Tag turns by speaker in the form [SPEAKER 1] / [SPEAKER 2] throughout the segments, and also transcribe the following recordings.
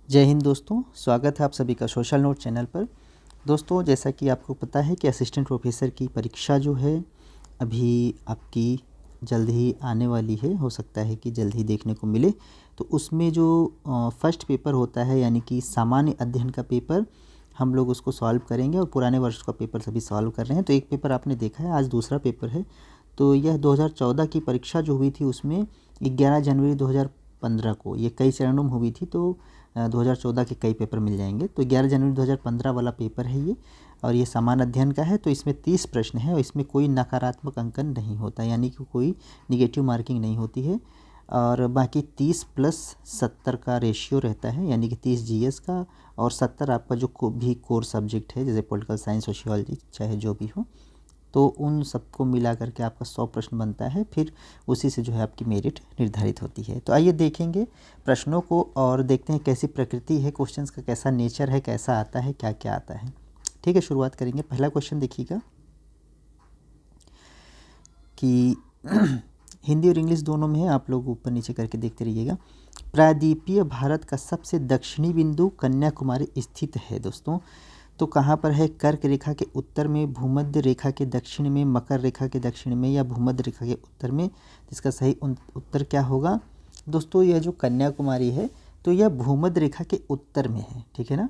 [SPEAKER 1] जय हिंद दोस्तों, स्वागत है आप सभी का सोशल नोट चैनल पर। दोस्तों, जैसा कि आपको पता है कि असिस्टेंट प्रोफेसर की परीक्षा जो है अभी आपकी जल्द ही आने वाली है, हो सकता है कि जल्द ही देखने को मिले। तो उसमें जो फर्स्ट पेपर होता है यानी कि सामान्य अध्ययन का पेपर, हम लोग उसको सॉल्व करेंगे और पुराने वर्ष का पेपर सभी सॉल्व कर रहे हैं। तो एक पेपर आपने देखा है, आज दूसरा पेपर है। तो यह 2014 की परीक्षा जो हुई थी उसमें 11 जनवरी 2015 को ये कई चरणों में हुई थी। तो 2014 के कई पेपर मिल जाएंगे। तो 11 जनवरी 2015 वाला पेपर है ये, और ये सामान्य अध्ययन का है। तो इसमें 30 प्रश्न है और इसमें कोई नकारात्मक अंकन नहीं होता, यानी कि कोई निगेटिव मार्किंग नहीं होती है। और बाकी 30 प्लस 70 का रेशियो रहता है, यानी कि 30 जीएस का और 70 आपका जो भी कोर सब्जेक्ट है, जैसे पॉलिटिकल साइंस, सोशियोलॉजी, चाहे जो भी हो। तो उन सबको मिला करके आपका 100 प्रश्न बनता है। फिर उसी से जो है आपकी मेरिट निर्धारित होती है। तो आइए देखेंगे प्रश्नों को और देखते हैं कैसी प्रकृति है क्वेश्चंस का, कैसा नेचर है, कैसा आता है, क्या क्या आता है। ठीक है, शुरुआत करेंगे। पहला क्वेश्चन देखिएगा कि हिंदी और इंग्लिश दोनों में है, आप लोग ऊपर नीचे करके देखते रहिएगा। प्रायद्वीपीय भारत का सबसे दक्षिणी बिंदु कन्याकुमारी स्थित है दोस्तों। तो कहाँ पर है? कर्क रेखा के उत्तर में, भूमध्य रेखा के दक्षिण में, मकर रेखा के दक्षिण में, या भूमध्य रेखा के उत्तर में। इसका सही उत्तर क्या होगा दोस्तों? यह जो कन्याकुमारी है तो यह भूमध्य रेखा के उत्तर में है, ठीक है ना।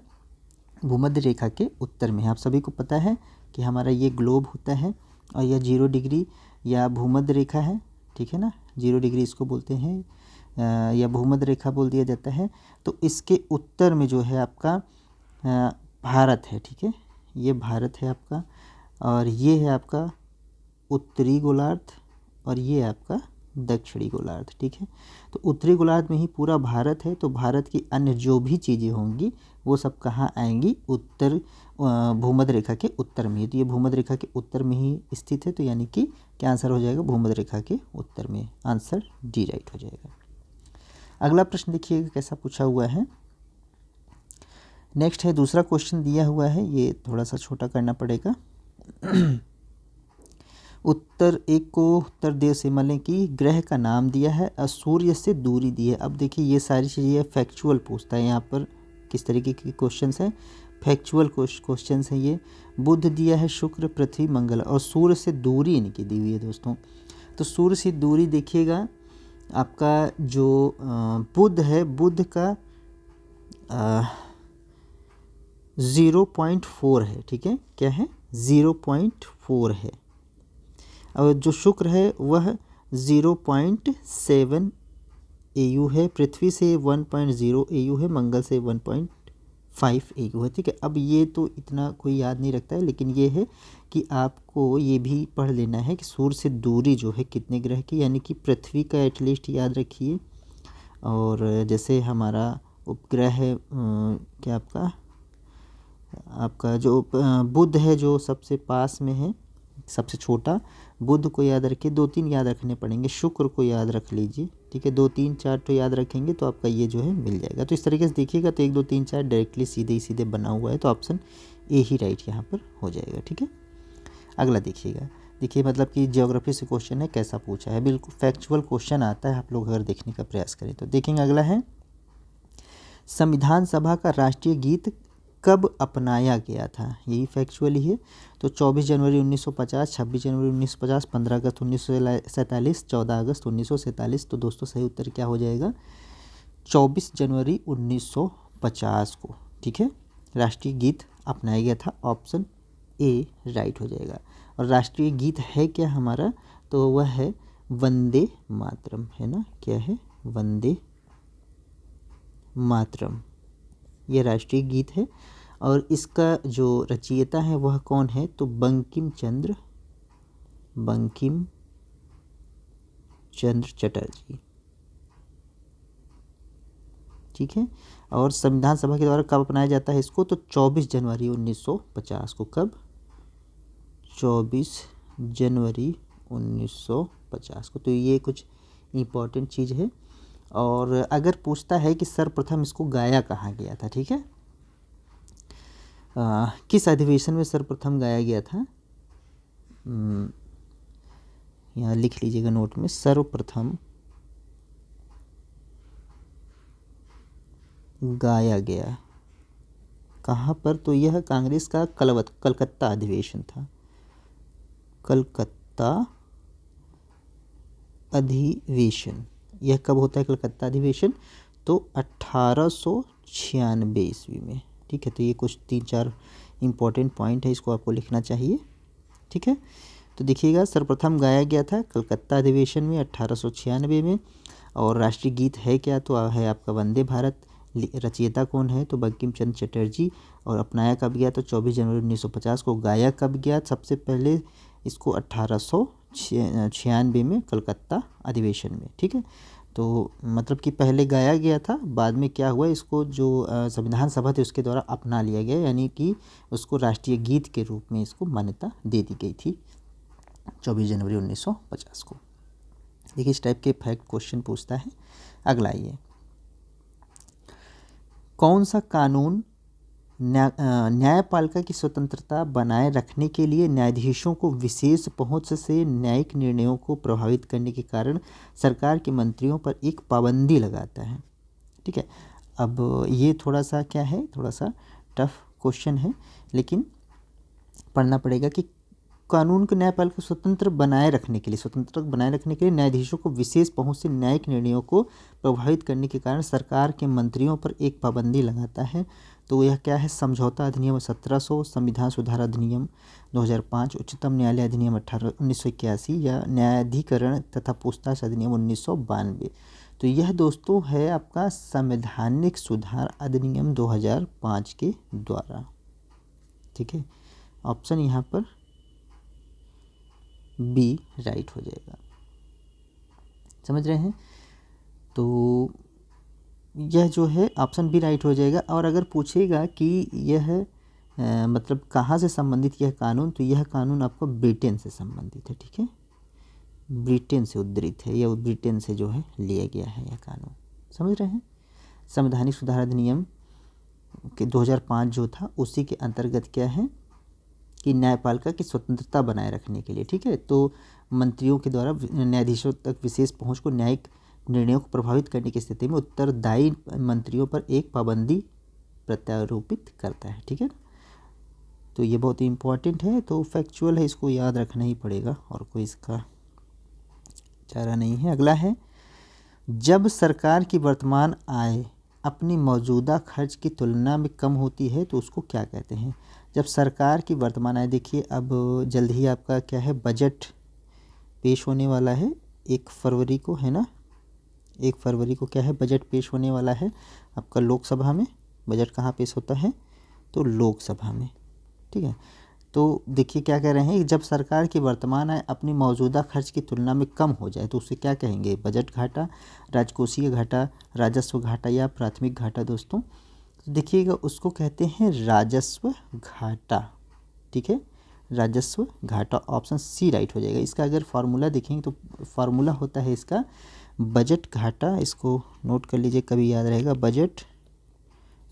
[SPEAKER 1] भूमध्य रेखा के उत्तर में है। आप सभी को पता है कि हमारा ये ग्लोब होता है और यह 0 डिग्री या भूमध्य रेखा है, ठीक है ना। 0 डिग्री इसको बोलते हैं या भूमध्य रेखा बोल दिया जाता है। तो इसके उत्तर में जो है आपका भारत है, ठीक है। ये भारत है आपका, और ये है आपका उत्तरी गोलार्ध, और ये आपका दक्षिणी गोलार्ध, ठीक है। तो उत्तरी गोलार्ध में ही पूरा भारत है। तो भारत की अन्य जो भी चीज़ें होंगी वो सब कहाँ आएंगी? उत्तर भूमध्य रेखा के उत्तर में ही। तो ये भूमध्य रेखा के उत्तर में ही स्थित है। तो यानी कि क्या आंसर हो जाएगा? भूमध्य रेखा के उत्तर में। आंसर डी राइट हो जाएगा। अगला प्रश्न देखिएगा कैसा पूछा हुआ है। नेक्स्ट है, दूसरा क्वेश्चन दिया हुआ है, ये थोड़ा सा छोटा करना पड़ेगा। उत्तर एक को उत्तर देव से मले की ग्रह का नाम दिया है और सूर्य से दूरी दी है। अब देखिए ये सारी चीज़ें फैक्चुअल पूछता है यहाँ पर। किस तरीके के क्वेश्चंस हैं? फैक्चुअल क्वेश्चंस हैं ये। बुध दिया है, शुक्र, पृथ्वी, मंगल, और सूर्य से दूरी इनकी दी हुई है दोस्तों। तो सूर्य से दूरी देखिएगा, आपका जो बुध है, बुध का 0.4 है, ठीक है। क्या है? 0.4 है। और जो शुक्र है वह 0.7 AU है, पृथ्वी से 1.0 AU है, मंगल से 1.5 AU है, ठीक है। अब ये तो इतना कोई याद नहीं रखता है, लेकिन ये है कि आपको ये भी पढ़ लेना है कि सूर्य से दूरी जो है कितने ग्रह की, यानी कि पृथ्वी का एटलीस्ट याद रखिए। और जैसे हमारा उपग्रह है क्या आपका जो बुध है, जो सबसे पास में है, सबसे छोटा, बुध को याद रखिए। 2-3 याद रखने पड़ेंगे। शुक्र को याद रख लीजिए, ठीक है। 2-3-4 तो याद रखेंगे तो आपका ये जो है मिल जाएगा। तो इस तरीके से देखिएगा तो 1-2-3-4 डायरेक्टली सीधे ही सीधे बना हुआ है। तो ऑप्शन ए ही राइट यहाँ पर हो जाएगा, ठीक है। अगला देखिएगा। देखिए मतलब कि ज्योग्राफी से क्वेश्चन है, कैसा पूछा है। बिल्कुल फैक्चुअल क्वेश्चन आता है, आप लोग अगर देखने का प्रयास करें तो। देखेंगे अगला है, संविधान सभा का राष्ट्रीय गीत कब अपनाया गया था? यही फैक्चुअल ही है। तो 24 जनवरी 1950, 26 जनवरी 1950, 15 अगस्त 1947, 14 अगस्त 1947। तो दोस्तों सही उत्तर क्या हो जाएगा? 24 जनवरी 1950 को, ठीक है, राष्ट्रीय गीत अपनाया गया था। ऑप्शन ए राइट हो जाएगा। और राष्ट्रीय गीत है क्या हमारा? तो वह है वंदे मातरम, है ना। क्या है? वंदे मातरम, ये राष्ट्रीय गीत है। और इसका जो रचयिता है वह कौन है? तो बंकिम चंद्र चटर्जी, ठीक है। और संविधान सभा के द्वारा कब अपनाया जाता है इसको? तो 24 जनवरी 1950 को। कब? 24 जनवरी 1950 को। तो ये कुछ इम्पोर्टेंट चीज़ है। और अगर पूछता है कि सर्वप्रथम इसको गाया कहाँ गया था, ठीक है, किस अधिवेशन में सर्वप्रथम गाया गया था? यहाँ लिख लीजिएगा नोट में, सर्वप्रथम गाया गया। कहाँ पर? तो यह कांग्रेस का कलकत्ता अधिवेशन था। कलकत्ता अधिवेशन, यह कब होता है कलकत्ता अधिवेशन? तो 1896 ईस्वी में। ठीक है, तो ये कुछ 3-4 इम्पोर्टेंट पॉइंट है, इसको आपको लिखना चाहिए। ठीक है, तो देखिएगा, सर्वप्रथम गाया गया था कलकत्ता अधिवेशन में 1896 में। और राष्ट्रीय गीत है क्या? तो है आपका वंदे भारत। रचयिता कौन है? तो बंकिम चंद्र चटर्जी। और अपनाया कब गया? तो 24 जनवरी 1950 को। गाया कब गया सबसे पहले इसको? 1896 में कलकत्ता अधिवेशन में। ठीक है, तो मतलब कि पहले गाया गया था, बाद में क्या हुआ, इसको जो संविधान सभा थी उसके द्वारा अपना लिया गया, यानी कि उसको राष्ट्रीय गीत के रूप में इसको मान्यता दे दी गई थी 24 जनवरी 1950 को। देखिए, इस टाइप के फैक्ट क्वेश्चन पूछता है। अगला ये, कौन सा कानून न्यायपालिका की स्वतंत्रता बनाए रखने के लिए न्यायाधीशों को विशेष पहुंच से न्यायिक निर्णयों को प्रभावित करने के कारण सरकार के मंत्रियों पर एक पाबंदी लगाता है? ठीक है, अब ये थोड़ा सा क्या है, थोड़ा सा टफ क्वेश्चन है, लेकिन पढ़ना पड़ेगा कि कानून को न्यायपालिका स्वतंत्र बनाए रखने के लिए न्यायाधीशों को विशेष पहुंच से न्यायिक निर्णयों को प्रभावित करने के कारण सरकार के मंत्रियों पर एक पाबंदी लगाता है। तो यह क्या है? समझौता अधिनियम 1700, संविधान सुधार अधिनियम 2005, उच्चतम न्यायालय अधिनियम 1981 या न्यायाधिकरण तथा पूछताछ अधिनियम 1992। तो यह दोस्तों है आपका संवैधानिक सुधार अधिनियम 2005 के द्वारा। ठीक है, ऑप्शन यहाँ पर बी राइट हो जाएगा। समझ रहे हैं? तो यह जो है ऑप्शन बी राइट हो जाएगा। और अगर पूछेगा कि यह मतलब कहाँ से संबंधित यह कानून, तो यह कानून आपको ब्रिटेन से संबंधित है। ठीक है, ब्रिटेन से उद्धृत है, यह ब्रिटेन से जो है लिया गया है यह कानून। समझ रहे हैं? संवैधानिक सुधार अधिनियम के 2005 जो था उसी के अंतर्गत क्या है कि न्यायपालिका की स्वतंत्रता बनाए रखने के लिए, ठीक है, तो मंत्रियों के द्वारा न्यायाधीशों तक विशेष पहुंच को न्यायिक निर्णयों को प्रभावित करने की स्थिति में उत्तरदायी मंत्रियों पर एक पाबंदी प्रत्यारोपित करता है। ठीक है, तो ये बहुत ही इम्पोर्टेंट है, तो फैक्चुअल है, इसको याद रखना ही पड़ेगा और कोई इसका चारा नहीं है। अगला है, जब सरकार की वर्तमान आय अपनी मौजूदा खर्च की तुलना में कम होती है तो उसको क्या कहते हैं? जब सरकार की वर्तमान आय, देखिए अब जल्द ही आपका क्या है, बजट पेश होने वाला है 1 फरवरी को, है ना। 1 फरवरी को क्या है, बजट पेश होने वाला है आपका लोकसभा में। बजट कहाँ पेश होता है? तो लोकसभा में। ठीक है, तो देखिए क्या कह रहे हैं, जब सरकार की वर्तमान आय अपनी मौजूदा खर्च की तुलना में कम हो जाए तो उसे क्या कहेंगे? बजट घाटा, राजकोषीय घाटा, राजस्व घाटा या प्राथमिक घाटा दोस्तों? तो देखिएगा उसको कहते हैं राजस्व घाटा। ठीक है, राजस्व घाटा, ऑप्शन सी राइट हो जाएगा। इसका अगर फार्मूला देखेंगे तो फार्मूला होता है इसका बजट घाटा, इसको नोट कर लीजिए, कभी याद रहेगा। बजट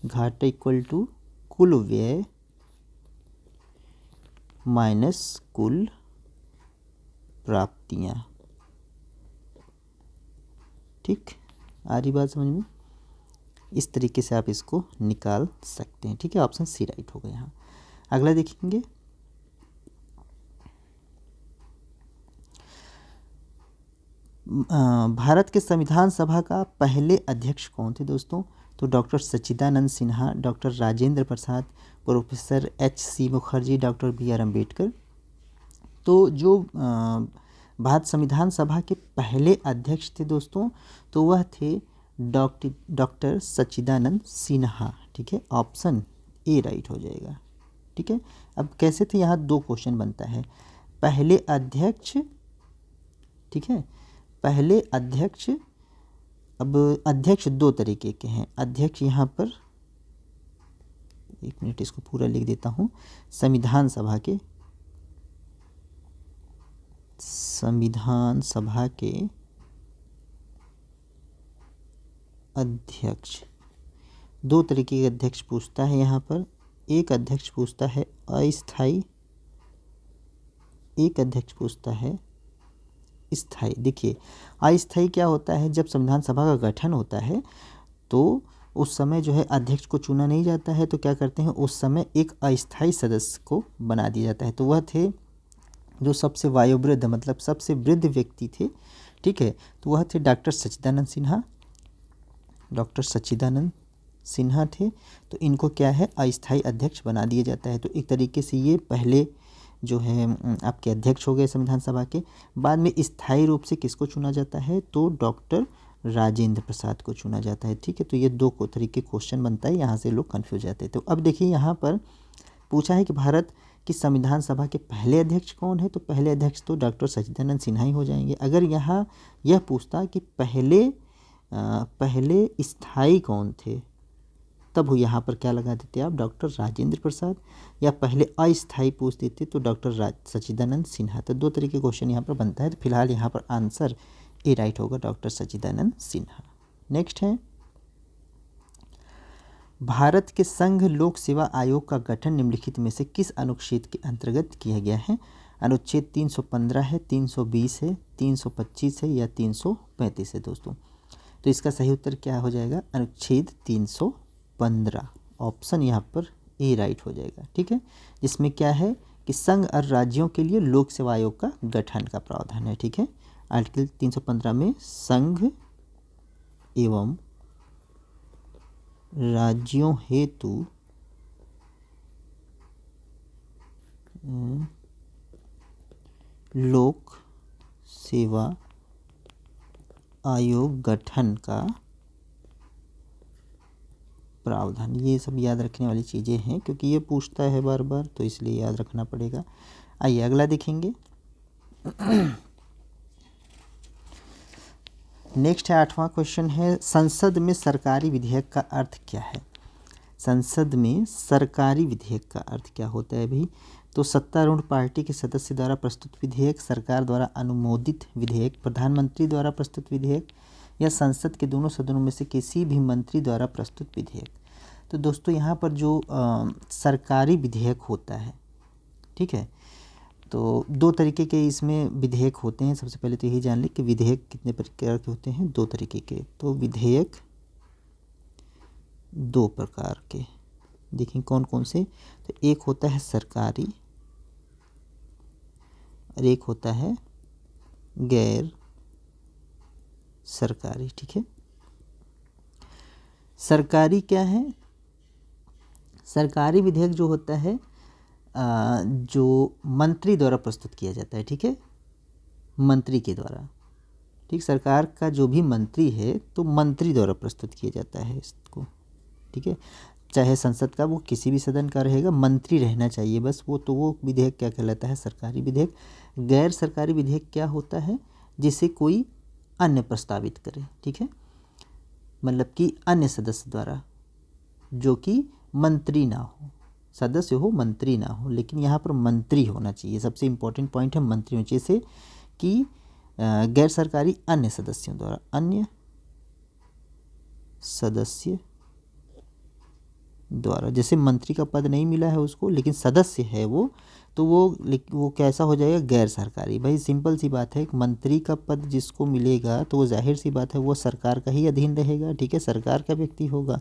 [SPEAKER 1] घाटा इक्वल टू कुल व्यय माइनस कुल प्राप्तियां। ठीक, आ रही बात समझ में? इस तरीके से आप इसको निकाल सकते हैं। ठीक है, ऑप्शन सी राइट हो गया यहाँ। अगला देखेंगे, भारत के संविधान सभा का पहले अध्यक्ष कौन थे दोस्तों? तो doctor Sachchidanand Sinha, doctor Rajendra Prasad, professor H C. Mukherjee, doctor B R. Ambedkar. तो जो भारत संविधान सभा के पहले अध्यक्ष थे दोस्तों, तो वह थे डॉक्टर सच्चिदानंद सिन्हा। ठीक है, ऑप्शन ए राइट हो जाएगा। ठीक है, अब कैसे थे, यहाँ 2 क्वेश्चन बनता है। पहले अध्यक्ष, ठीक है, पहले अध्यक्ष, अब अध्यक्ष 2 तरीके के हैं। अध्यक्ष यहाँ पर 1 मिनट इसको पूरा लिख देता हूँ। संविधान सभा के अध्यक्ष, 2 तरीके के अध्यक्ष पूछता है यहाँ पर। एक अध्यक्ष पूछता है अस्थाई, एक अध्यक्ष पूछता है स्थाई। देखिए अस्थाई क्या होता है, जब संविधान सभा का गठन होता है तो उस समय जो है अध्यक्ष को चुना नहीं जाता है, तो क्या करते हैं उस समय एक अस्थायी सदस्य को बना दिया जाता है। तो वह थे जो सबसे वयोवृद्ध मतलब सबसे वृद्ध व्यक्ति थे, ठीक है, तो वह थे डॉक्टर सच्चिदानंद सिन्हा। डॉक्टर सच्चिदानंद सिन्हा थे, तो इनको क्या है अस्थायी अध्यक्ष बना दिया जाता है। तो एक तरीके से ये पहले जो है आपके अध्यक्ष हो गए संविधान सभा के। बाद में स्थायी रूप से किसको चुना जाता है, तो डॉक्टर राजेंद्र प्रसाद को चुना जाता है, ठीक है। तो ये दो को तरीके क्वेश्चन बनता है, यहाँ से लोग कन्फ्यूज जाते हैं। तो अब देखिए यहाँ पर पूछा है कि भारत की संविधान सभा के पहले अध्यक्ष कौन है, तो पहले अध्यक्ष तो डॉक्टर सच्चिदानंद सिन्हा ही हो जाएंगे। अगर यहाँ यह पूछता कि पहले स्थायी कौन थे, तब वो यहाँ पर क्या लगा देते आप डॉक्टर राजेंद्र प्रसाद, या पहले अस्थायी पूछ देते तो डॉक्टर सच्चिदानंद सिन्हा। तो दो तरीके क्वेश्चन यहाँ पर बनता है। तो फिलहाल यहाँ पर आंसर ए राइट होगा, डॉक्टर सच्चिदानंद सिन्हा। नेक्स्ट है भारत के संघ लोक सेवा आयोग का गठन निम्नलिखित में से किस अनुच्छेद के अंतर्गत किया गया है। अनुच्छेद 315 है, 320 है, 325 है या 335 है दोस्तों। तो इसका सही उत्तर क्या हो जाएगा, अनुच्छेद 315। ऑप्शन यहाँ पर ए राइट हो जाएगा, ठीक है, जिसमें क्या है कि संघ और राज्यों के लिए लोक सेवा आयोग का गठन का प्रावधान है, ठीक है। आर्टिकल 315 में संघ एवं राज्यों हेतु लोक सेवा आयोग गठन का प्रावधान, ये सब याद रखने वाली चीज़ें हैं क्योंकि ये पूछता है बार बार, तो इसलिए याद रखना पड़ेगा। आइए अगला देखेंगे। नेक्स्ट है 8वां क्वेश्चन है संसद में सरकारी विधेयक का अर्थ क्या है। संसद में सरकारी विधेयक का अर्थ क्या होता है भाई, तो सत्तारूढ़ पार्टी के सदस्य द्वारा प्रस्तुत विधेयक, सरकार द्वारा अनुमोदित विधेयक, प्रधानमंत्री द्वारा प्रस्तुत विधेयक या संसद के दोनों सदनों में से किसी भी मंत्री द्वारा प्रस्तुत विधेयक। तो दोस्तों यहाँ पर जो सरकारी विधेयक होता है, ठीक है, तो दो तरीके के इसमें विधेयक होते हैं। सबसे पहले तो यही जान लें कि विधेयक कितने प्रकार के होते हैं, दो तरीके के। तो विधेयक दो प्रकार के, देखें कौन कौन से, तो एक होता है सरकारी और एक होता है गैर सरकारी, ठीक है। सरकारी क्या है, सरकारी विधेयक जो होता है जो मंत्री द्वारा प्रस्तुत किया जाता है, ठीक है, मंत्री के द्वारा, ठीक, सरकार का जो भी मंत्री है तो मंत्री द्वारा प्रस्तुत किया जाता है इसको, ठीक है, चाहे संसद का वो किसी भी सदन का रहेगा, मंत्री रहना चाहिए बस वो, तो वो विधेयक क्या कहलाता है, सरकारी विधेयक। गैर सरकारी विधेयक क्या होता है, जिसे कोई अन्य प्रस्तावित करे, ठीक है, मतलब कि अन्य सदस्य द्वारा, जो कि मंत्री ना हो, सदस्य हो मंत्री ना हो, लेकिन यहाँ पर मंत्री होना चाहिए। सबसे इम्पोर्टेंट पॉइंट है मंत्री होना चाहिए, जैसे कि गैर सरकारी अन्य सदस्यों द्वारा, अन्य सदस्य द्वारा, जैसे मंत्री का पद नहीं मिला है उसको लेकिन सदस्य है वो, तो वो कैसा हो जाएगा, गैर सरकारी। भाई सिंपल सी बात है, मंत्री का पद जिसको मिलेगा तो वो जाहिर सी बात है वो सरकार का ही अधीन रहेगा, ठीक है, सरकार का व्यक्ति होगा,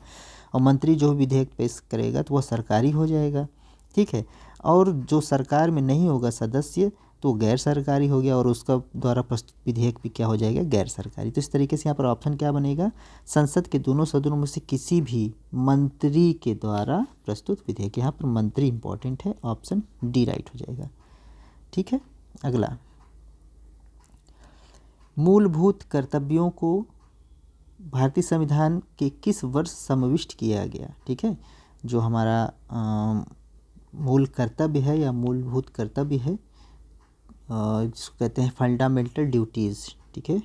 [SPEAKER 1] और मंत्री जो विधेयक पेश करेगा तो वह सरकारी हो जाएगा, ठीक है। और जो सरकार में नहीं होगा सदस्य तो गैर सरकारी हो गया, और उसका द्वारा प्रस्तुत विधेयक भी क्या हो जाएगा, गैर सरकारी। तो इस तरीके से यहाँ पर ऑप्शन क्या बनेगा, संसद के दोनों सदनों में से किसी भी मंत्री के द्वारा प्रस्तुत विधेयक। यहाँ पर मंत्री इंपॉर्टेंट है, ऑप्शन डी राइट हो जाएगा, ठीक है। अगला, मूलभूत कर्तव्यों को भारतीय संविधान के किस वर्ष समाविष्ट किया गया, ठीक है, जो हमारा मूल कर्तव्य है या मूलभूत कर्तव्य है, जिसको कहते हैं फंडामेंटल ड्यूटीज़, ठीक है,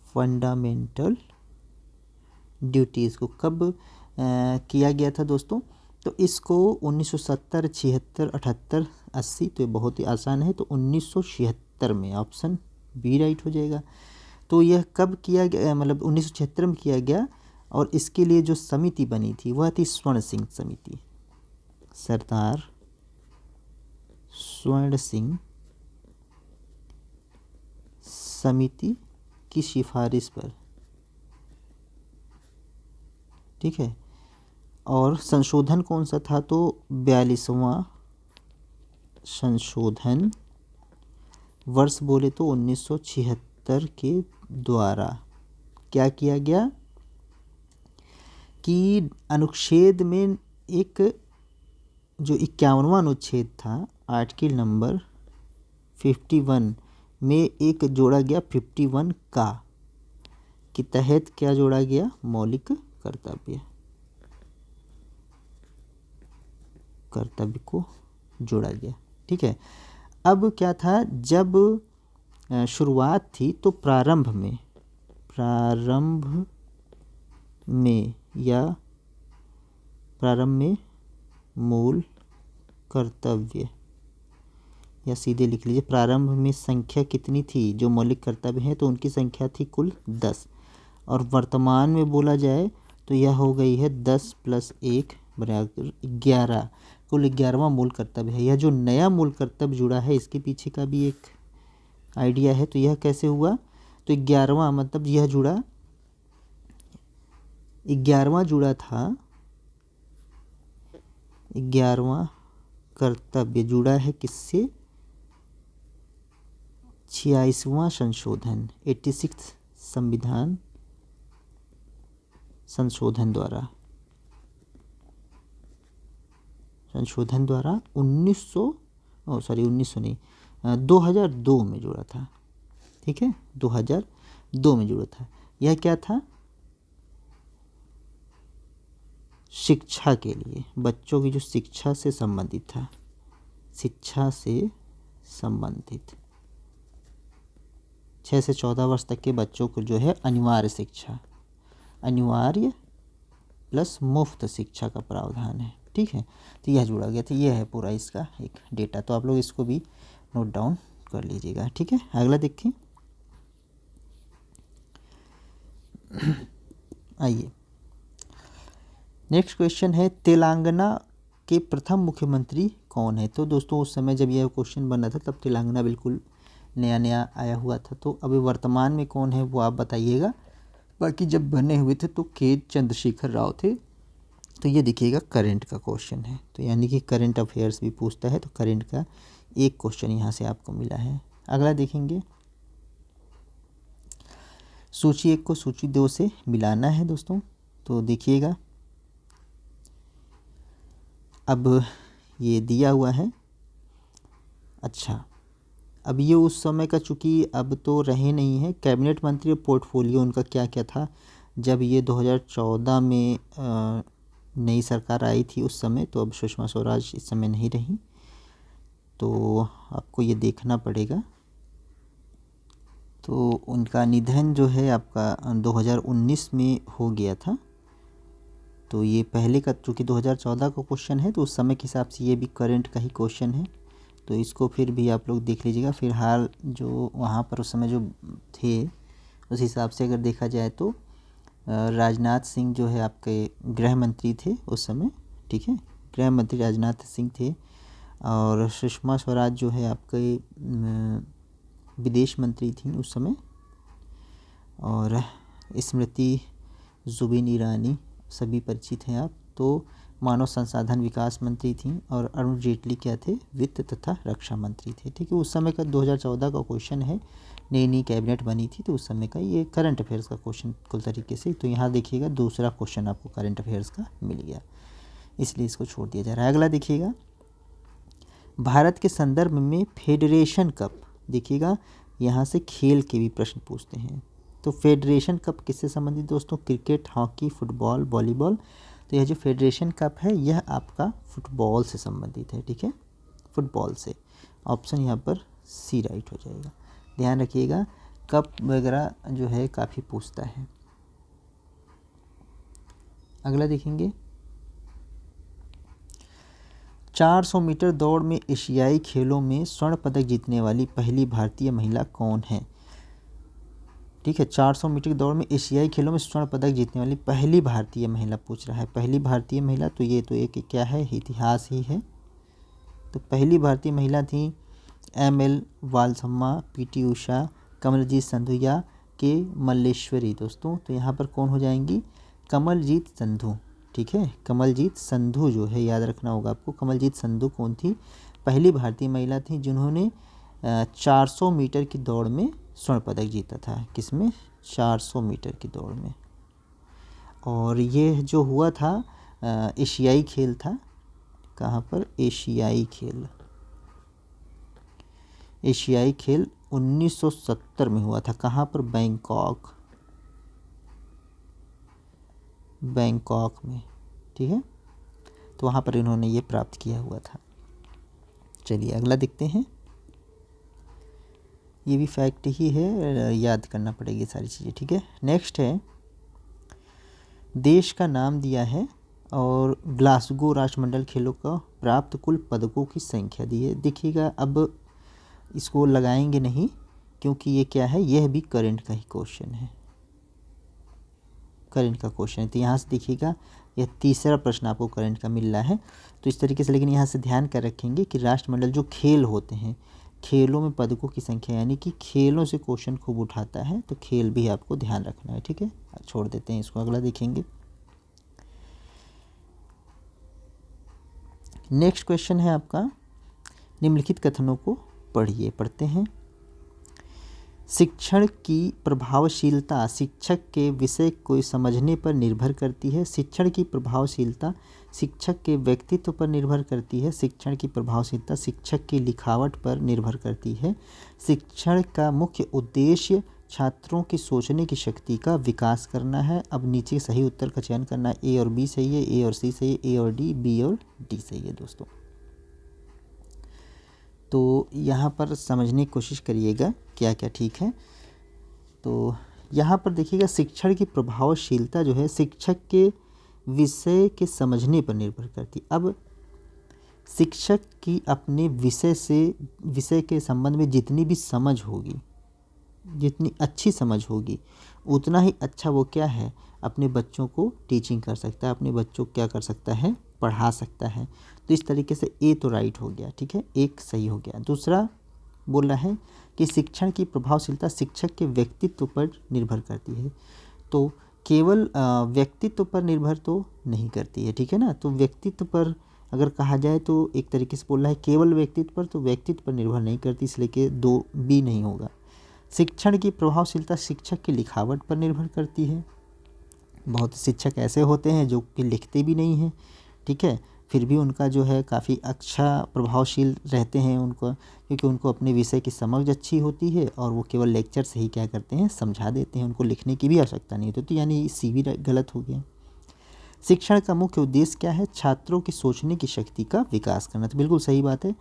[SPEAKER 1] फंडामेंटल ड्यूटीज़ को कब किया गया था दोस्तों, तो इसको 1970, 76, 78, 80, तो ये बहुत ही आसान है, तो 1976 में, ऑप्शन बी राइट हो जाएगा। तो यह कब किया गया, मतलब 1976 में किया गया, और इसके लिए जो समिति बनी थी वह थी स्वर्ण सिंह समिति, सरदार स्वर्ण सिंह समिति की सिफारिश पर ठीक है। और संशोधन कौन सा था, तो 42वां संशोधन वर्ष बोले तो 1976 के द्वारा क्या किया गया कि अनुच्छेद में एक जो 51वां अनुच्छेद था आर्टिकल नंबर 51 में एक जोड़ा गया 51 का के तहत क्या जोड़ा गया, मौलिक कर्तव्य को जोड़ा गया। ठीक है। अब क्या था, जब शुरुआत थी तो प्रारंभ में मूल कर्तव्य, या सीधे लिख लीजिए प्रारंभ में संख्या कितनी थी जो मौलिक कर्तव्य हैं, तो उनकी संख्या थी कुल 10। और वर्तमान में बोला जाए तो यह हो गई है 10 + 1 बराबर 11, कुल 11वां मूल कर्तव्य है। यह जो नया मूल कर्तव्य जुड़ा है इसके पीछे का भी एक आइडिया है। तो यह कैसे हुआ, तो 11वां मतलब यह जुड़ा 11वां जुड़ा था, 11वां कर्तव्य जुड़ा है किससे, 86वां संशोधन 86 संविधान संशोधन द्वारा 2002 में जुड़ा था। ठीक है, 2002 में जुड़ा था। यह क्या था, शिक्षा के लिए, बच्चों की जो शिक्षा से संबंधित था, शिक्षा से संबंधित 6 से 14 वर्ष तक के बच्चों को जो है अनिवार्य शिक्षा, अनिवार्य प्लस मुफ्त शिक्षा का प्रावधान है। ठीक है, तो यह जुड़ा गया था। यह है पूरा इसका एक डेटा, तो आप लोग इसको भी नोट डाउन कर लीजिएगा। ठीक है, अगला देखिए। आइए नेक्स्ट क्वेश्चन है, तेलंगाना के प्रथम मुख्यमंत्री कौन है। तो दोस्तों उस समय जब यह क्वेश्चन बना था तब तेलंगाना बिल्कुल नया नया आया हुआ था, तो अभी वर्तमान में कौन है वो आप बताइएगा। बाकी जब बने हुए थे तो के चंद्रशेखर राव थे। तो ये देखिएगा करंट का क्वेश्चन है, तो यानी कि करंट अफेयर्स भी पूछता है, तो करंट का एक क्वेश्चन यहाँ से आपको मिला है। अगला देखेंगे, सूची 1 को सूची 2 से मिलाना है दोस्तों। तो देखिएगा, अब ये दिया हुआ है। अच्छा, अब ये उस समय का चूँकि अब तो रहे नहीं है, कैबिनेट मंत्री और पोर्टफोलियो उनका क्या क्या था जब ये 2014 में नई सरकार आई थी उस समय। तो अब सुषमा स्वराज इस समय नहीं रही, तो आपको ये देखना पड़ेगा। तो उनका निधन जो है आपका 2019 में हो गया था। तो ये पहले का चूँकि 2014 का क्वेश्चन है, तो उस समय के हिसाब से ये भी करंट का ही क्वेश्चन है, तो इसको फिर भी आप लोग देख लीजिएगा। फिलहाल जो वहाँ पर उस समय जो थे उस हिसाब से अगर देखा जाए तो राजनाथ सिंह जो है आपके गृह मंत्री थे उस समय। ठीक है, गृह मंत्री राजनाथ सिंह थे, और सुषमा स्वराज जो है आपके विदेश मंत्री थी उस समय, और स्मृति जुबिन ईरानी सभी परिचित हैं आप, तो मानव संसाधन विकास मंत्री थी, और अरुण जेटली क्या थे, वित्त तथा रक्षा मंत्री थे। ठीक है, उस समय का 2014 का क्वेश्चन है, नई नई कैबिनेट बनी थी, तो उस समय का ये करंट अफेयर्स का क्वेश्चन कुल तरीके से। तो यहाँ देखिएगा दूसरा क्वेश्चन आपको करंट अफेयर्स का मिल गया, इसलिए इसको छोड़ दिया जा रहा है। अगला देखिएगा, भारत के संदर्भ में फेडरेशन कप, देखिएगा यहाँ से खेल के भी प्रश्न पूछते हैं। तो फेडरेशन कप किससे संबंधित दोस्तों, क्रिकेट, हॉकी, फुटबॉल, वॉलीबॉल। तो यह जो फेडरेशन कप है यह आपका फुटबॉल से संबंधित है। ठीक है, फुटबॉल से। ऑप्शन यहाँ पर सी राइट हो जाएगा। ध्यान रखिएगा, कप वगैरह जो है काफ़ी पूछता है। अगला देखेंगे, 400 मीटर दौड़ में एशियाई खेलों में स्वर्ण पदक जीतने वाली पहली भारतीय महिला कौन है। ठीक है, 400 मीटर दौड़ में एशियाई खेलों में स्वर्ण पदक जीतने वाली पहली भारतीय महिला पूछ रहा है। पहली भारतीय महिला, तो ये तो एक क्या है, इतिहास ही है। तो पहली भारतीय महिला थी ML वालसम्मा, PT उषा, कमलजीत संधू या के मल्लेश्वरी दोस्तों। तो यहाँ पर कौन हो जाएंगी, कमलजीत संधू, ठीक है। कमलजीत संधू जो है याद रखना होगा आपको। कमलजीत संधू कौन थी? पहली भारतीय महिला थी जिन्होंने 400 मीटर की दौड़ में स्वर्ण पदक जीता था। किसमें? 400 मीटर की दौड़ में। और ये जो हुआ था एशियाई खेल था। कहाँ पर? एशियाई खेल। एशियाई खेल 1970 में हुआ था। कहाँ पर? बैंकॉक, बैंकॉक में, ठीक है। तो वहाँ पर इन्होंने ये प्राप्त किया हुआ था। चलिए अगला देखते हैं। ये भी फैक्ट ही है, याद करना पड़ेगी सारी चीज़ें, ठीक है। नेक्स्ट है, देश का नाम दिया है और ग्लासगो राष्ट्रमंडल खेलों का प्राप्त कुल पदकों की संख्या दी है। देखिएगा अब इसको लगाएंगे नहीं क्योंकि ये क्या है, यह भी करंट का ही क्वेश्चन है, करंट का क्वेश्चन है। तो यहाँ से देखिएगा यह तीसरा प्रश्न आपको करंट का मिल रहा है। तो इस तरीके से, लेकिन यहाँ से ध्यान कर रखेंगे कि राष्ट्रमंडल जो खेल होते हैं, खेलों में पदकों की संख्या, यानी कि खेलों से क्वेश्चन खूब उठाता है, तो खेल भी आपको ध्यान रखना है, ठीक है। छोड़ देते हैं इसको, अगला देखेंगे। नेक्स्ट क्वेश्चन है आपका, निम्नलिखित कथनों को पढ़िए। पढ़ते हैं। शिक्षण की प्रभावशीलता शिक्षक के विषय को समझने पर निर्भर करती है। शिक्षण की प्रभावशीलता शिक्षक के व्यक्तित्व पर निर्भर करती है। शिक्षण की प्रभावशीलता शिक्षक की लिखावट पर निर्भर करती है। शिक्षण का मुख्य उद्देश्य छात्रों की सोचने की शक्ति का विकास करना है। अब नीचे सही उत्तर का चयन करना है। ए और बी सही है, ए और सी सही है, ए और डी, बी और डी सही है दोस्तों। तो यहाँ पर समझने की कोशिश करिएगा क्या क्या ठीक है। तो यहाँ पर देखिएगा, शिक्षण की प्रभावशीलता जो है शिक्षक के विषय के समझने पर निर्भर करती। अब शिक्षक की अपने विषय के संबंध में जितनी भी समझ होगी, जितनी अच्छी समझ होगी, उतना ही अच्छा वो क्या है, अपने बच्चों को टीचिंग कर सकता है, अपने बच्चों को क्या कर सकता है, पढ़ा सकता है। तो इस तरीके से ए तो राइट हो गया, ठीक है, एक सही हो गया। दूसरा बोल रहा है कि शिक्षण की प्रभावशीलता शिक्षक के व्यक्तित्व पर निर्भर करती है। तो केवल व्यक्तित्व पर निर्भर तो नहीं करती है, ठीक है ना। तो व्यक्तित्व पर अगर कहा जाए तो एक तरीके से बोल रहा है केवल व्यक्तित्व पर, तो व्यक्तित्व पर निर्भर नहीं करती, इसलिए कि 2B नहीं होगा। शिक्षण की प्रभावशीलता शिक्षक की लिखावट पर निर्भर करती है। बहुत शिक्षक ऐसे होते हैं जो कि लिखते भी नहीं हैं, ठीक है, फिर भी उनका जो है काफ़ी अच्छा प्रभावशील रहते हैं उनको, क्योंकि उनको अपने विषय की समझ अच्छी होती है और वो केवल लेक्चर से ही क्या करते हैं, समझा देते हैं, उनको लिखने की भी आवश्यकता नहीं होती। तो यानी सी भी गलत हो गया। शिक्षण का मुख्य उद्देश्य क्या है? छात्रों की सोचने की शक्ति का विकास करना। तो बिल्कुल सही बात है।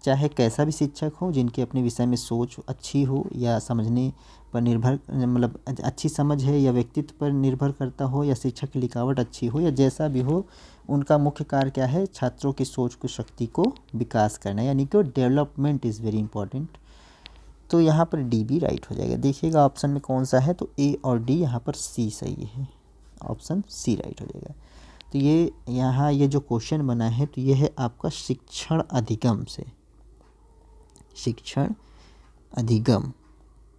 [SPEAKER 1] चाहे कैसा भी शिक्षक हो, जिनके अपने विषय में सोच अच्छी हो या समझने पर निर्भर, मतलब अच्छी समझ है, या व्यक्तित्व पर निर्भर करता हो, या शिक्षक की लिखावट अच्छी हो, या जैसा भी हो, उनका मुख्य कार्य क्या है? छात्रों की सोच को, शक्ति को विकास करना, यानी कि डेवलपमेंट इज़ वेरी इंपॉर्टेंट। तो यहाँ पर डी भी राइट हो जाएगा। देखिएगा ऑप्शन में कौन सा है, तो ए और डी, यहाँ पर सी सही है, ऑप्शन सी राइट हो जाएगा। तो ये यहाँ ये जो क्वेश्चन बना है, तो ये है आपका शिक्षण अधिगम से, शिक्षण अधिगम।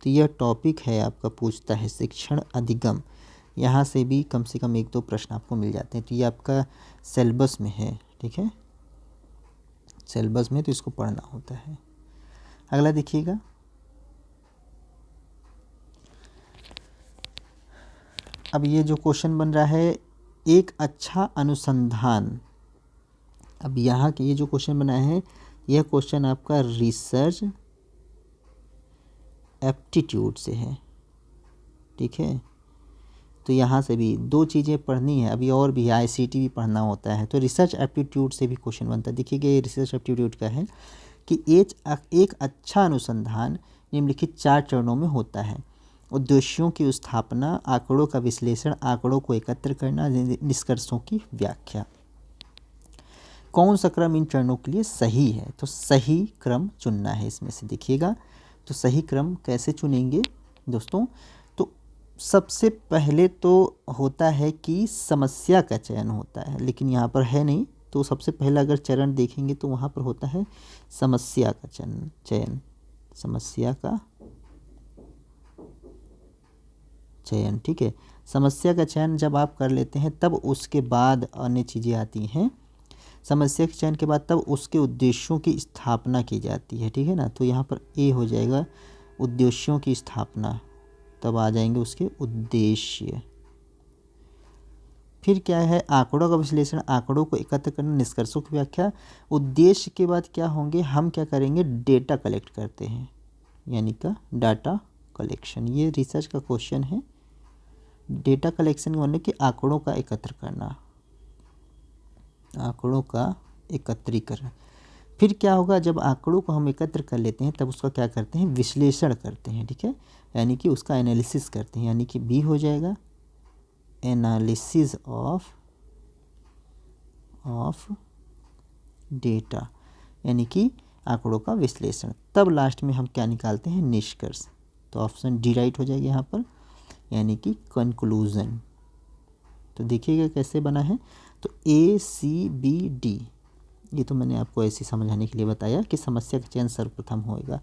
[SPEAKER 1] तो यह टॉपिक है आपका, पूछता है शिक्षण अधिगम। यहाँ से भी कम से कम 1-2 प्रश्न आपको मिल जाते हैं। तो ये आपका सिलेबस में है, ठीक है, सिलेबस में, तो इसको पढ़ना होता है। अगला देखिएगा, अब ये जो क्वेश्चन बन रहा है, एक अच्छा अनुसंधान। अब यहाँ के ये जो क्वेश्चन बना है, यह क्वेश्चन आपका रिसर्च एप्टीट्यूड से है, ठीक है। तो यहाँ से भी 2 चीज़ें पढ़नी है, अभी और भी ICT भी पढ़ना होता है। तो रिसर्च एप्टीट्यूड से भी क्वेश्चन बनता है। देखिएगा ये रिसर्च एप्टीट्यूड का है कि एक अच्छा अनुसंधान निम्नलिखित 4 चरणों में होता है। उद्देश्यों की स्थापना, आंकड़ों का विश्लेषण, आंकड़ों को एकत्र करना, निष्कर्षों की व्याख्या। कौन सा क्रम इन चरणों के लिए सही है? तो सही क्रम चुनना है इसमें से। देखिएगा, तो सही क्रम कैसे चुनेंगे दोस्तों? तो सबसे पहले तो होता है कि समस्या का चयन होता है, लेकिन यहाँ पर है नहीं। तो सबसे पहला अगर चरण देखेंगे तो वहाँ पर होता है समस्या का चयन, समस्या का चयन, ठीक है। समस्या का चयन जब आप कर लेते हैं तब उसके बाद अन्य चीज़ें आती हैं। समस्या के चयन के बाद तब उसके उद्देश्यों की स्थापना की जाती है, ठीक है ना। तो यहाँ पर ए हो जाएगा उद्देश्यों की स्थापना, तब आ जाएंगे उसके उद्देश्य। फिर क्या है, आंकड़ों का विश्लेषण, आंकड़ों को एकत्र करना, निष्कर्षों की व्याख्या। उद्देश्य के बाद क्या होंगे, हम क्या करेंगे, डेटा कलेक्ट करते हैं, यानी का डाटा कलेक्शन। ये रिसर्च का क्वेश्चन है। डेटा कलेक्शन का मतलब कि आंकड़ों का एकत्र करना, आंकड़ों का एकत्रीकरण। फिर क्या होगा, जब आंकड़ों को हम एकत्र कर लेते हैं तब उसका क्या करते हैं, विश्लेषण करते हैं, ठीक है, यानी कि उसका एनालिसिस करते हैं, यानी कि बी हो जाएगा एनालिसिस ऑफ डेटा, यानी कि आंकड़ों का विश्लेषण। तब लास्ट में हम क्या निकालते हैं, निष्कर्ष। तो ऑप्शन डी राइट हो जाएगा यहाँ पर, यानी कि कंक्लूजन। तो देखिएगा कैसे बना है, तो ACBD, ये तो मैंने आपको ऐसे समझाने के लिए बताया कि समस्या का चयन सर्वप्रथम होएगा,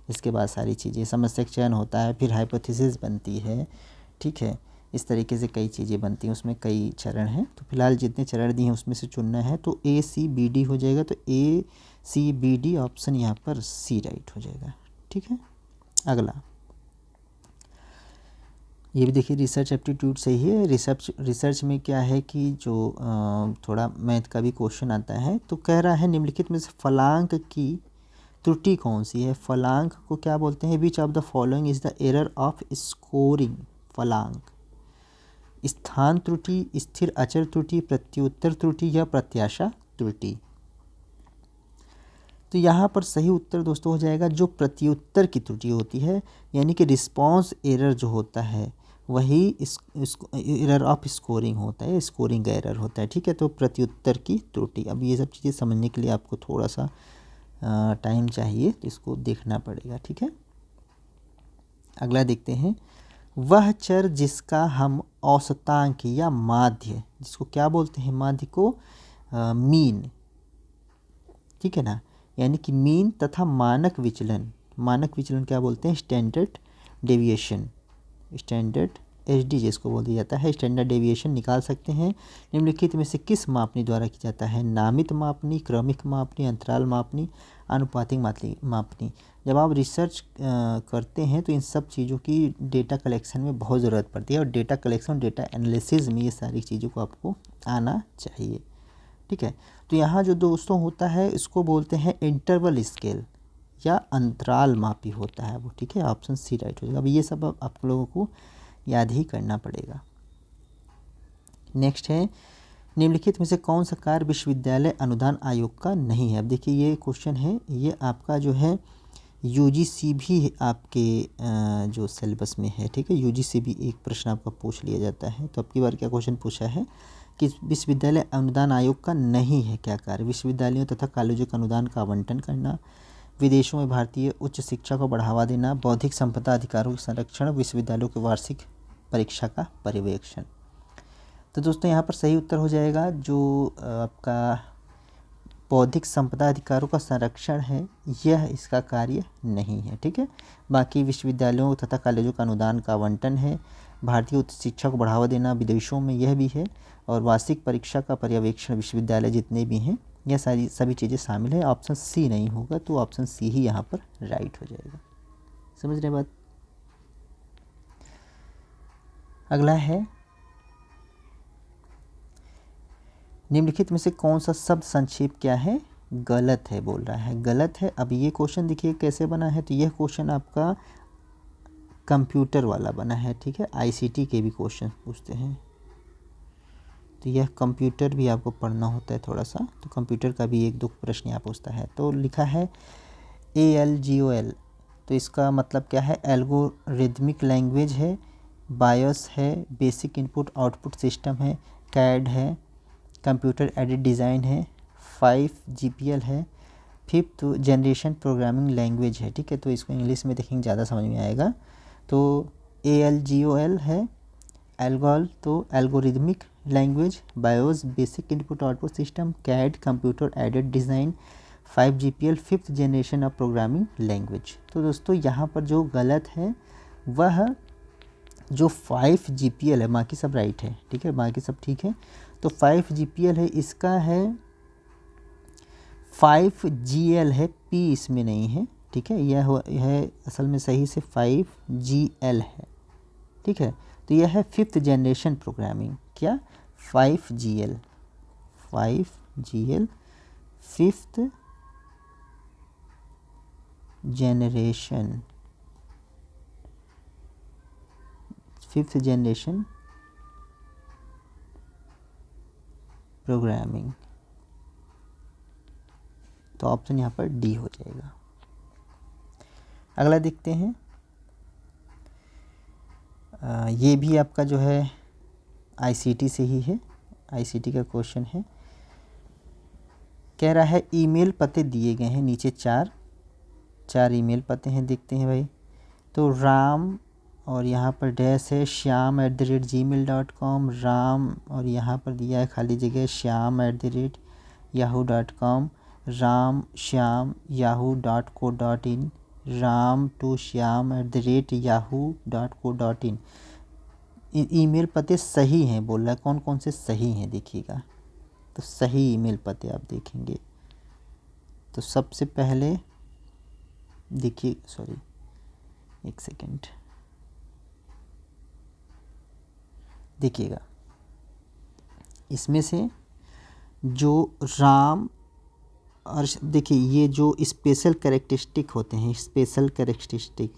[SPEAKER 1] इसके बाद सारी चीज़ें, समस्या का चयन होता है, फिर हाइपोथेसिस बनती है, ठीक है, इस तरीके से कई चीज़ें बनती हैं, उसमें कई चरण हैं। तो फिलहाल जितने चरण दिए हैं उसमें से चुनना है, तो ACBD हो जाएगा। तो ACBD ऑप्शन यहाँ पर सी राइट हो जाएगा, ठीक है। अगला ये भी देखिए रिसर्च एप्टीट्यूड से ही है। रिसर्च में क्या है कि जो थोड़ा मैथ का भी क्वेश्चन आता है। तो कह रहा है निम्नलिखित में से फलांक की त्रुटि कौन सी है। फलांक को क्या बोलते हैं, which of the following is the error of scoring. फलांक, स्थान त्रुटि, स्थिर अचर त्रुटि, प्रत्युत्तर त्रुटि या प्रत्याशा त्रुटि। तो यहाँ पर सही उत्तर दोस्तों हो जाएगा जो प्रत्युत्तर की त्रुटि होती है, यानी कि रिस्पांस एरर जो होता है वही एरर ऑफ स्कोरिंग होता है, स्कोरिंग का एरर होता है, ठीक है। तो प्रत्युत्तर की त्रुटि, अब ये सब चीज़ें समझने के लिए आपको थोड़ा सा टाइम चाहिए, तो इसको देखना पड़ेगा, ठीक है। अगला देखते हैं, वह चर जिसका हम औसतांक या माध्य, जिसको क्या बोलते हैं, माध्य को मीन, ठीक है ना, यानी कि मीन तथा मानक विचलन। मानक विचलन क्या बोलते हैं, स्टैंडर्ड डेविएशन, स्टैंडर्ड SD जिसको बोल दिया जाता है, स्टैंडर्ड डेविएशन निकाल सकते हैं। निम्नलिखित में से किस मापनी द्वारा किया जाता है, नामित मापनी, क्रमिक मापनी, अंतराल मापनी, आनुपातिक मापनी। जब आप रिसर्च करते हैं तो इन सब चीज़ों की डेटा कलेक्शन में बहुत ज़रूरत पड़ती है, और डेटा कलेक्शन, डेटा एनालिसिस में ये सारी चीज़ों को आपको आना चाहिए, ठीक है। तो यहाँ जो दोस्तों होता है इसको बोलते हैं इंटरवल स्केल या अंतराल मापी होता है वो, ठीक है। ऑप्शन सी राइट हो जाएगा। अब ये सब आप लोगों को याद ही करना पड़ेगा। नेक्स्ट है, निम्नलिखित में से कौन सा कार्य विश्वविद्यालय अनुदान आयोग का नहीं है। अब देखिए ये क्वेश्चन है, ये आपका जो है UGC भी आपके जो सिलेबस में है, ठीक है। UGC भी एक प्रश्न आपका पूछ लिया जाता है। तो अब की बार क्या क्वेश्चन पूछा है कि विश्वविद्यालय अनुदान आयोग का नहीं है क्या कार्य, विश्वविद्यालयों तथा कॉलेजों का अनुदान का आवंटन करना, विदेशों में भारतीय उच्च शिक्षा को बढ़ावा देना, बौद्धिक संपदा अधिकारों के संरक्षण, विश्वविद्यालयों की वार्षिक परीक्षा का पर्यवेक्षण। तो दोस्तों यहाँ पर सही उत्तर हो जाएगा जो आपका बौद्धिक संपदा अधिकारों का संरक्षण है, यह इसका कार्य नहीं है, ठीक है। बाकी विश्वविद्यालयों तथा कॉलेजों का अनुदान का आवंटन है, भारतीय उच्च शिक्षा को बढ़ावा देना विदेशों में यह भी है, और वार्षिक परीक्षा का पर्यवेक्षण विश्वविद्यालय जितने भी हैं, यह सभी चीज़ें शामिल है। ऑप्शन सी नहीं होगा, तो ऑप्शन सी ही यहाँ पर राइट हो जाएगा। समझ रहे बात। अगला है, निम्नलिखित में से कौन सा शब्द संक्षेप क्या है, गलत है बोल रहा है, गलत है। अब ये क्वेश्चन देखिए कैसे बना है, तो यह क्वेश्चन आपका कंप्यूटर वाला बना है, ठीक है। ICT के भी क्वेश्चन पूछते हैं, तो यह कंप्यूटर भी आपको पढ़ना होता है थोड़ा सा, तो कंप्यूटर का भी 1-2 प्रश्न यहाँ पूछता है। तो लिखा है ALGOL, तो इसका मतलब क्या है, एल्गोरिथमिक लैंग्वेज है, बायोस है, बेसिक इनपुट आउटपुट सिस्टम है, CAD है, कंप्यूटर एडेड डिज़ाइन है, 5GPL है, 5th जनरेशन प्रोग्रामिंग लैंग्वेज है, ठीक है। तो इसको इंग्लिश में देखेंगे ज़्यादा समझ में आएगा। तो ALGOL है, एल्गोल तो algorithmic language, BIOS basic input output system, CAD computer aided design, 5GPL 5th generation of programming language. तो दोस्तों यहाँ पर जो गलत है वह जो 5GPL है, बाकी सब राइट है, ठीक है, बाकी सब ठीक है। तो 5GPL है, इसका है 5GL है, P इसमें नहीं है, ठीक है। यह है असल में सही से 5GL है, ठीक है। तो यह है 5th जनरेशन प्रोग्रामिंग। क्या? 5GL 5th generation programming. तो ऑप्शन यहाँ पर डी हो जाएगा। अगला देखते हैं। ये भी आपका जो है आईसीटी से ही है, आईसीटी का क्वेश्चन है। कह रहा है ईमेल पते दिए गए हैं, नीचे चार ईमेल पते हैं, देखते हैं भाई। तो राम और यहाँ पर डैश है shyam@gmail.com, राम और यहाँ पर दिया है खाली जगह shyam@yahoo.com, Ram Shyam yahoo.co.in, Ram two shyam@yahoo.co.in। Email पते सही हैं बोल रहा है, कौन कौन से सही हैं देखिएगा। तो सही ईमेल पते आप देखेंगे तो सबसे पहले देखिए, सॉरी एक सेकेंड, देखिएगा इसमें से जो राम और देखिए ये जो स्पेशल कैरेक्टरिस्टिक होते हैं, स्पेशल कैरेक्टरिस्टिक,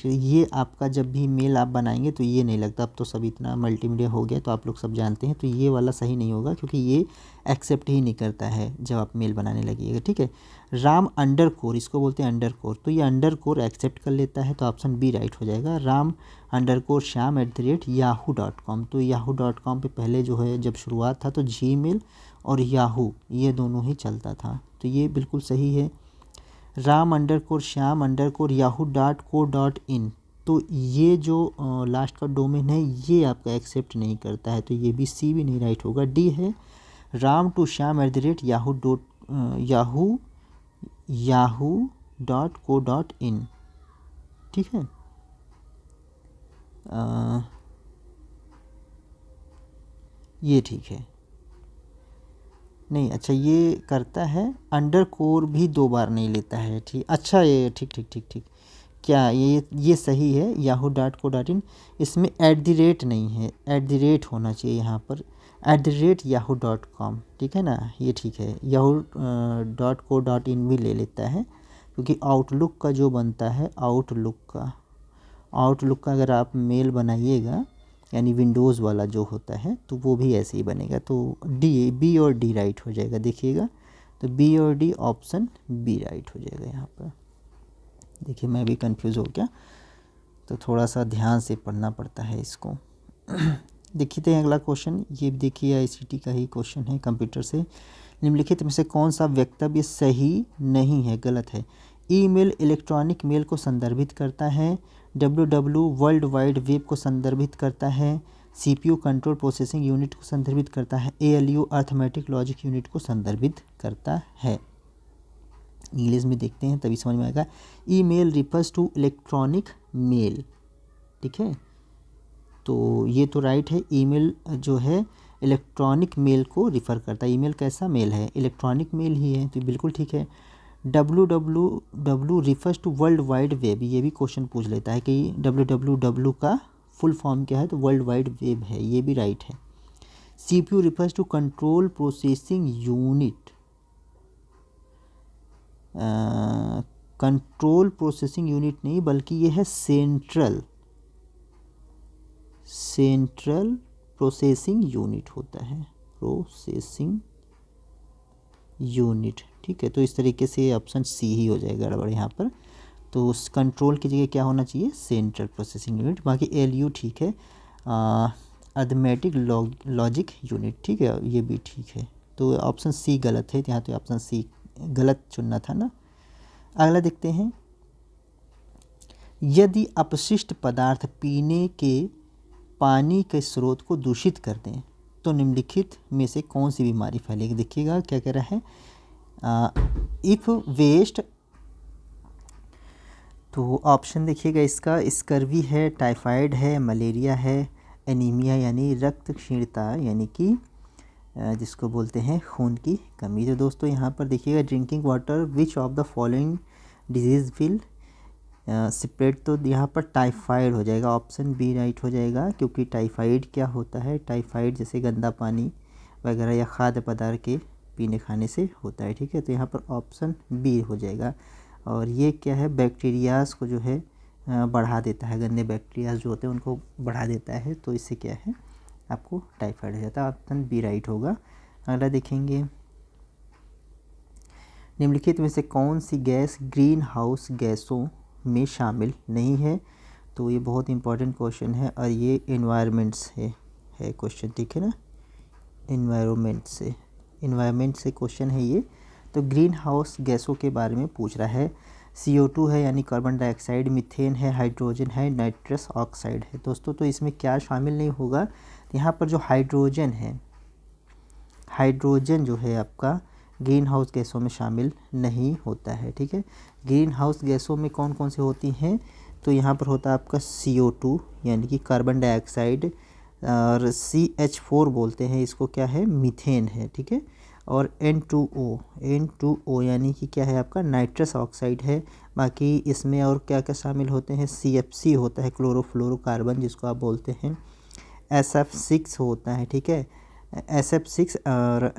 [SPEAKER 1] ये आपका जब भी मेल आप बनाएंगे तो ये नहीं लगता। अब तो सब इतना मल्टीमीडिया हो गया तो आप लोग सब जानते हैं, तो ये वाला सही नहीं होगा क्योंकि ये एक्सेप्ट ही नहीं करता है जब आप मेल बनाने लगिएगा, ठीक है। राम अंडरकोर, इसको बोलते हैं अंडरकोर, तो ये अंडरकोर एक्सेप्ट कर लेता है, तो ऑप्शन बी राइट हो जाएगा। राम अंडरकोर श्याम@yahoo.com, तो yahoo.com पे पहले जो है जब शुरुआत था तो जीमेल और याहू ये दोनों ही चलता था, तो ये बिल्कुल सही है। राम अंडरकोर श्याम अंडरकोर yahoo.co.in, तो ये जो लास्ट का डोमेन है ये आपका एक्सेप्ट नहीं करता है, तो ये भी सी भी नहीं राइट होगा, डी है राम टू श्याम@yahoo.co.in, ठीक है। ये ठीक है, नहीं अच्छा ये करता है, अंडरकोर भी 2 बार नहीं लेता है, ठीक, अच्छा ये ठीक ठीक ठीक ठीक, क्या ये सही है yahoo.co.in, इसमें @ नहीं है, @ होना चाहिए यहाँ पर, @yahoo.com, ठीक है ना, ये ठीक है। yahoo.co.in भी ले लेता है क्योंकि आउटलुक का जो बनता है, आउटलुक का अगर आप मेल बनाइएगा यानी विंडोज़ वाला जो होता है तो वो भी ऐसे ही बनेगा, तो बी और डी राइट हो जाएगा, देखिएगा। तो बी और डी ऑप्शन बी राइट हो जाएगा यहाँ पर। देखिए मैं भी कंफ्यूज हो गया, तो थोड़ा सा ध्यान से पढ़ना पड़ता है इसको। देखते हैं अगला क्वेश्चन, ये देखिए आईसीटी का ही क्वेश्चन है कंप्यूटर से। निम्नलिखित में से कौन सा वक्तव्य सही नहीं है, गलत है? ईमेल इलेक्ट्रॉनिक मेल को संदर्भित करता है, www वर्ल्ड वाइड वेब को संदर्भित करता है, सीपीयू कंट्रोल प्रोसेसिंग यूनिट को संदर्भित करता है, एएलयू अर्थमेटिक लॉजिक यूनिट को संदर्भित करता है। इंग्लिश में देखते हैं तभी समझ में आएगा। Email refers to electronic mail, ठीक है, तो ये तो राइट है। ईमेल जो है इलेक्ट्रॉनिक मेल को रिफ़र करता है। ईमेल कैसा मेल है? इलेक्ट्रॉनिक मेल ही है, तो बिल्कुल ठीक है। www refers to world wide web, ये भी क्वेश्चन पूछ लेता है कि www का फुल फॉर्म क्या है, तो वर्ल्ड वाइड वेब है, ये भी राइट है। CPU refers to control processing unit, control processing unit नहीं बल्कि ये है सेंट्रल प्रोसेसिंग यूनिट होता है, प्रोसेसिंग यूनिट, ठीक है। तो इस तरीके से ऑप्शन सी ही हो जाएगा गड़बड़ यहाँ पर। तो उस कंट्रोल की जगह क्या होना चाहिए? Central processing unit. बाकी एलयू ठीक है, अर्थमेटिक लॉजिक यूनिट, ठीक है, ये भी ठीक है। तो ऑप्शन सी गलत है, यहाँ तो ऑप्शन सी गलत चुनना था ना। अगला देखते हैं, यदि अपशिष्ट पदार्थ पीने के पानी के स्रोत को दूषित कर दें तो निम्नलिखित में से कौन सी बीमारी फैलेगी? देखिएगा क्या कह रहा है, इफ़ वेस्ट, तो ऑप्शन देखिएगा इसका, स्कर्वी है, टाइफाइड है, मलेरिया है, एनीमिया यानी रक्त क्षीणता यानी कि जिसको बोलते हैं खून की कमी। तो दोस्तों यहाँ पर देखिएगा drinking water which of the following disease will spread, तो यहाँ पर टाइफाइड हो जाएगा, ऑप्शन बी राइट हो जाएगा। क्योंकि टाइफाइड क्या होता है, टाइफाइड जैसे गंदा पानी वगैरह या खाद्य पदार्थ के पीने खाने से होता है। ठीक है, तो यहाँ पर ऑप्शन बी हो जाएगा। और ये क्या है, बैक्टीरियाज को जो है बढ़ा देता है, गंदे बैक्टीरियाज जो होते हैं उनको बढ़ा देता है, तो इससे क्या है आपको टाइफाइड हो जाता है। ऑप्शन बी राइट होगा। अगला देखेंगे, निम्नलिखित में से कौन सी गैस ग्रीन हाउस गैसों में शामिल नहीं है। तो ये बहुत इंपॉर्टेंट क्वेश्चन है और ये एनवायरनमेंट से है क्वेश्चन, ठीक है ना, एनवायरनमेंट से क्वेश्चन है ये। तो ग्रीन हाउस गैसों के बारे में पूछ रहा है। CO2 है यानी कार्बन डाइऑक्साइड, मीथेन है, हाइड्रोजन है, नाइट्रस ऑक्साइड है। दोस्तों तो इसमें क्या शामिल नहीं होगा, यहाँ पर जो हाइड्रोजन है, हाइड्रोजन जो है आपका ग्रीन हाउस गैसों में शामिल नहीं होता है। ठीक है, ग्रीन हाउस गैसों में कौन कौन से होती हैं, तो यहाँ पर होता है आपका CO2 यानी कि कार्बन डाइऑक्साइड, और CH4 बोलते हैं इसको, क्या है, मीथेन है। ठीक है, और N2O यानी कि क्या है आपका नाइट्रस ऑक्साइड है। बाकी इसमें और क्या क्या शामिल होते हैं, CFC होता है, क्लोरोफ्लोरोकार्बन जिसको आप बोलते हैं, SF6 होता है। ठीक है, SF6 और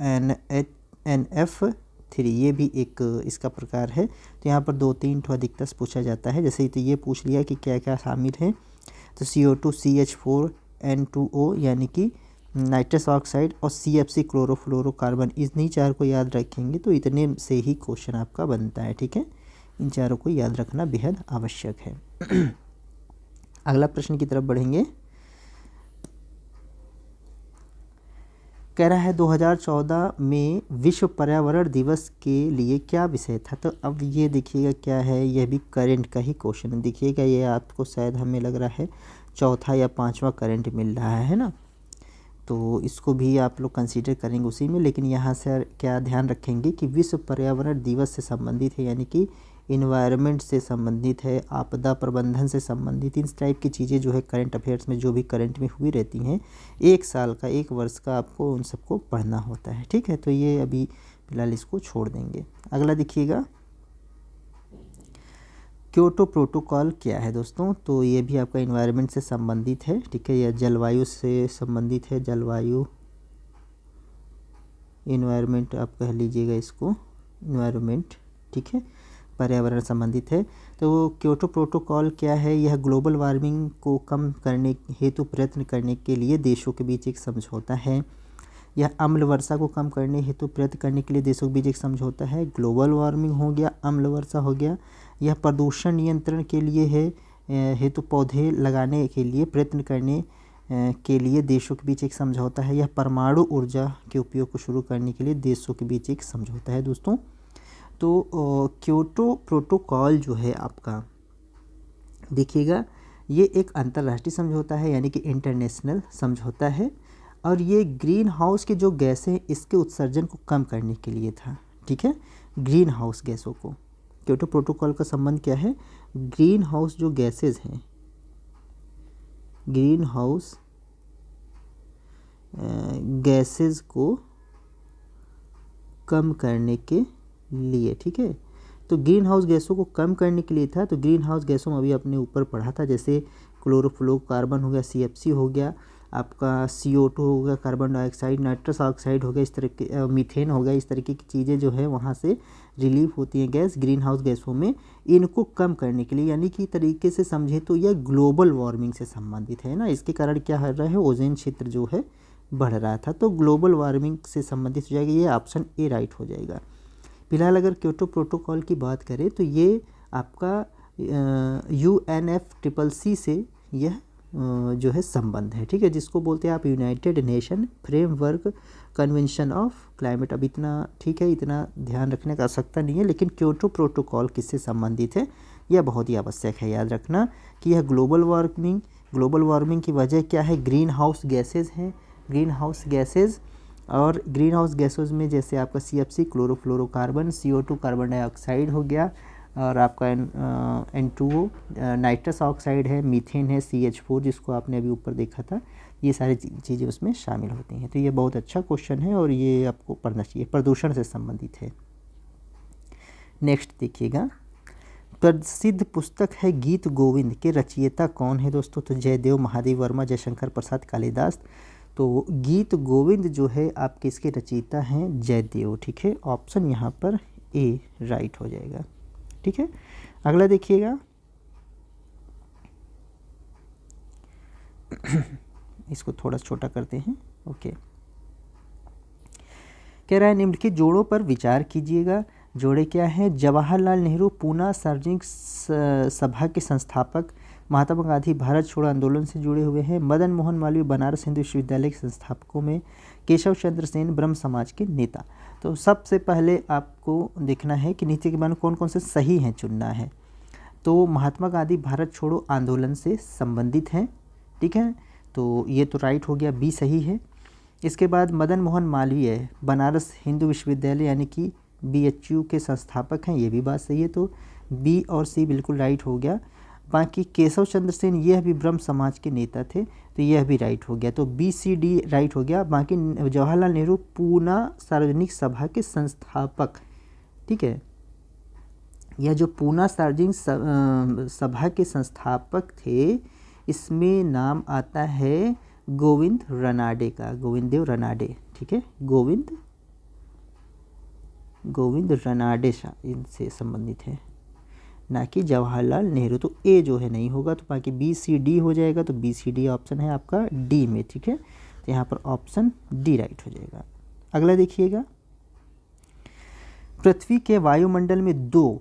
[SPEAKER 1] NF3 ये भी एक इसका प्रकार है। तो यहाँ पर 2-3 ठो अधिकतर पूछा जाता है। जैसे तो ये पूछ लिया कि क्या क्या शामिल है, तो CO2, CH4, N2O यानी कि नाइट्रस ऑक्साइड और CFC क्लोरोफ्लोरोकार्बन, इन्हीं चार को याद रखेंगे तो इतने से ही क्वेश्चन आपका बनता है। ठीक है, इन चारों को याद रखना बेहद आवश्यक है। अगला प्रश्न की तरफ बढ़ेंगे। कह रहा है 2014 में विश्व पर्यावरण दिवस के लिए क्या विषय था। तो अब ये देखिएगा क्या है, यह भी करंट का ही क्वेश्चन है। देखिएगा ये आपको शायद हमें लग रहा है चौथा या पांचवा करंट मिल रहा है ना, तो इसको भी आप लोग कंसीडर करेंगे उसी में। लेकिन यहाँ से क्या ध्यान रखेंगे कि विश्व पर्यावरण दिवस से संबंधित है, यानी कि इन्वायरमेंट से संबंधित है, आपदा प्रबंधन से संबंधित, इस टाइप की चीज़ें जो है करंट अफेयर्स में जो भी करंट में हुई रहती हैं, एक साल का, एक वर्ष का आपको उन सबको पढ़ना होता है। ठीक है, तो ये अभी फिलहाल इसको छोड़ देंगे। अगला देखिएगा, क्योटो प्रोटोकॉल क्या है दोस्तों, तो ये भी आपका इन्वायरमेंट से संबंधित है। ठीक है, या जलवायु से संबंधित है, जलवायु इन्वायरमेंट आप कह लीजिएगा इसको, इन्वायरमेंट। ठीक है, पर्यावरण संबंधित है। तो क्योटो प्रोटोकॉल क्या है, यह ग्लोबल वार्मिंग को कम करने हेतु प्रयत्न करने के लिए देशों के बीच एक समझौता है। यह अम्ल वर्षा को कम करने हेतु प्रयत्न करने के लिए देशों के बीच एक समझौता है। ग्लोबल वार्मिंग हो गया, अम्ल वर्षा हो गया। यह प्रदूषण नियंत्रण के लिए है हेतु पौधे लगाने के लिए प्रयत्न करने के लिए देशों के बीच एक समझौता है। यह परमाणु ऊर्जा के उपयोग को शुरू करने के लिए देशों के बीच एक समझौता है दोस्तों। तो क्योटो प्रोटोकॉल जो है आपका, देखिएगा ये एक अंतर्राष्ट्रीय समझौता है, यानी कि इंटरनेशनल समझौता है, और ये ग्रीन हाउस की जो गैसें इसके उत्सर्जन को कम करने के लिए था। ठीक है, ग्रीन हाउस गैसों को, क्योटो प्रोटोकॉल का संबंध क्या है, ग्रीन हाउस जो गैसेज हैं, ग्रीन हाउस गैसेज को कम करने के लिए। ठीक है, तो ग्रीन हाउस गैसों को कम करने के लिए था। तो ग्रीन हाउस गैसों में अभी अपने ऊपर पढ़ा था, जैसे क्लोरोफ्लोरोकार्बन हो गया, CFC हो गया, आपका CO2 हो गया, कार्बन डाइऑक्साइड, नाइट्रस ऑक्साइड हो गया, इस तरह के मीथेन हो गया, इस तरीके की चीज़ें जो है वहाँ से रिलीफ होती हैं गैस ग्रीन हाउस गैसों में, इनको कम करने के लिए। यानी कि तरीके से समझे तो यह ग्लोबल वार्मिंग से संबंधित है ना। इसके कारण क्या हो रहा है, ओजोन क्षेत्र जो है बढ़ रहा था, तो ग्लोबल वार्मिंग से संबंधित हो जाएगा, ये ऑप्शन ए राइट हो जाएगा। फिलहाल अगर क्योटो प्रोटोकॉल की बात करें तो ये आपका UNFCCC से यह जो है संबंध है। ठीक है, जिसको बोलते हैं आप United nation framework convention of climate. अब इतना ठीक है, इतना ध्यान रखने का आवश्यकता नहीं है, लेकिन क्योटो प्रोटोकॉल किससे संबंधित है यह बहुत ही आवश्यक है याद रखना कि यह ग्लोबल वार्मिंग की वजह क्या है, ग्रीन हाउस गैसेज हैं, ग्रीन हाउस गैसेज। और ग्रीन हाउस गैसेज में जैसे आपका CFC chlorofluorocarbon, CO2 carbon dioxide हो गया, और आपका N2O नाइट्रस ऑक्साइड है, मीथेन है, CH4 जिसको आपने अभी ऊपर देखा था, ये सारी चीज़ें उसमें शामिल होती हैं। तो ये बहुत अच्छा क्वेश्चन है और ये आपको पढ़ना चाहिए, प्रदूषण से संबंधित है। नेक्स्ट देखिएगा, प्रसिद्ध पुस्तक है गीत गोविंद के रचयिता कौन है दोस्तों? तो जयदेव महादेव वर्मा, जयशंकर प्रसाद, कालिदास। तो गीत गोविंद जो है आपके इसके रचयिता हैं जयदेव, ठीक है। ऑप्शन यहाँ पर ए राइट हो जाएगा, ठीक है। अगला देखिएगा, इसको थोड़ा छोटा करते हैं, ओके। कह रहा है निम्नलिखित जोड़ों पर विचार कीजिएगा। जोड़े क्या हैं? जवाहरलाल नेहरू पूना सार्वजनिक सभा के संस्थापक, महात्मा गांधी भारत छोड़ो आंदोलन से जुड़े हुए हैं, मदन मोहन मालवीय बनारस हिंदू विश्वविद्यालय के संस्थापकों में, केशव चंद्र सेन ब्रह्म समाज के नेता। तो सबसे पहले आपको देखना है कि नीचे के मान कौन कौन से सही हैं, चुनना है। तो महात्मा गांधी भारत छोड़ो आंदोलन से संबंधित हैं, ठीक है, तो ये तो राइट हो गया, बी सही है। इसके बाद मदन मोहन मालवीय बनारस हिंदू विश्वविद्यालय यानी कि BHU के संस्थापक हैं, ये भी बात सही है, तो बी और सी बिल्कुल राइट हो गया। बाकी केशव चंद्र सेन यह भी ब्रह्म समाज के नेता थे, तो यह भी राइट हो गया, तो BCD राइट हो गया। बाकी जवाहरलाल नेहरू पूना सार्वजनिक सभा के संस्थापक, ठीक है, यह जो पूना सार्वजनिक सभा के संस्थापक थे, इसमें नाम आता है गोविंद रनाडे का, गोविंद देव रनाडे, ठीक है, गोविंद रनाडे इनसे संबंधित है, ना कि जवाहरलाल नेहरू। तो ए जो है नहीं होगा, तो बाकी BCD हो जाएगा, तो BCD ऑप्शन है आपका डी में, ठीक है। तो यहाँ पर ऑप्शन डी राइट हो जाएगा। अगला देखिएगा, पृथ्वी के वायुमंडल में 2